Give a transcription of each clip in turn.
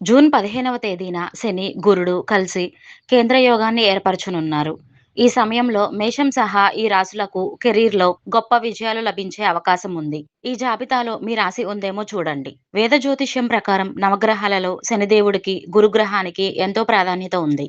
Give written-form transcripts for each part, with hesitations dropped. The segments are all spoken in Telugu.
జూన్ 15వ తేదీన శని, గురుడు కలిసి కేంద్ర యోగాన్ని ఏర్పరచనున్నారు. ఈ సమయంలో మేషం సహా ఈ రాశులకు కెరీర్‌లో గొప్ప విజయాలు లభించే అవకాశం ఉంది. ఈ జాబితాలో మీ రాశి ఉందేమో చూడండి. వేద జ్యోతిష్యం ప్రకారం నవగ్రహాలలో శనిదేవుడికి, గురుగ్రహానికి ఎంతో ప్రాధాన్యత ఉంది.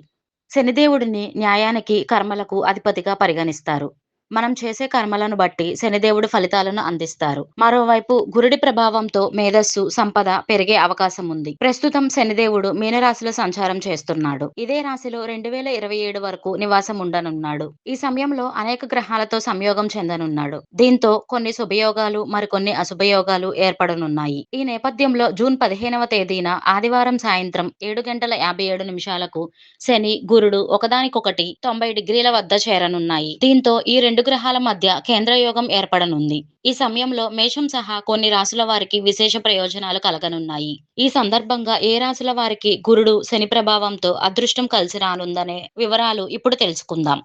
శనిదేవుడిని న్యాయానికి, కర్మలకు అధిపతిగా పరిగణిస్తారు. మనం చేసే కర్మలను బట్టి శనిదేవుడు ఫలితాలను అందిస్తారు. మరోవైపు గురుడి ప్రభావంతో మేధస్సు, సంపద పెరిగే అవకాశం ఉంది. ప్రస్తుతం శనిదేవుడు మీనరాశిలో సంచారం చేస్తున్నాడు. ఇదే రాశిలో 2027 వరకు నివాసం ఉండనున్నాడు. ఈ సమయంలో అనేక గ్రహాలతో సంయోగం చెందనున్నాడు. దీంతో కొన్ని శుభయోగాలు, మరికొన్ని అశుభయోగాలు ఏర్పడనున్నాయి. ఈ నేపథ్యంలో జూన్ 15వ తేదీన ఆదివారం సాయంత్రం 7:57 శని, గురుడు ఒకదానికొకటి 90 డిగ్రీల వద్ద చేరనున్నాయి. దీంతో ఈ 2 గ్రహాల మధ్య కేంద్రయోగం ఏర్పడనుంది. ఈ సమయంలో మేషం సహా కొన్ని రాశుల వారికి విశేష ప్రయోజనాలు కలగనున్నాయి. ఈ సందర్భంగా ఏ రాశుల వారికి గురుడు, శని ప్రభావంతో అదృష్టం కలిసి రానుందనే వివరాలు ఇప్పుడు తెలుసుకుందాం.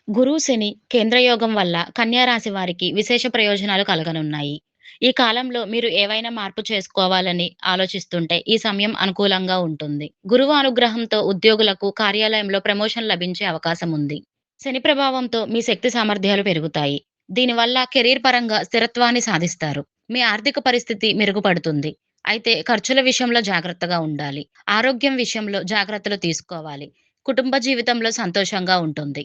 గురువు, శని కేంద్రయోగం వల్ల కన్యా రాశి వారికి విశేష ప్రయోజనాలు కలగనున్నాయి. ఈ కాలంలో మీరు ఏవైనా మార్పు చేసుకోవాలని ఆలోచిస్తుంటే ఈ సమయం అనుకూలంగా ఉంటుంది. గురువు అనుగ్రహంతో ఉద్యోగులకు కార్యాలయంలో ప్రమోషన్ లభించే అవకాశం ఉంది. శని ప్రభావంతో మీ శక్తి సామర్థ్యాలు పెరుగుతాయి. దీనివల్ల కెరీర్ పరంగా స్థిరత్వాన్ని సాధిస్తారు. మీ ఆర్థిక పరిస్థితి మెరుగుపడుతుంది. అయితే ఖర్చుల విషయంలో జాగ్రత్తగా ఉండాలి. ఆరోగ్యం విషయంలో జాగ్రత్తలు తీసుకోవాలి. కుటుంబ జీవితంలో సంతోషంగా ఉంటుంది.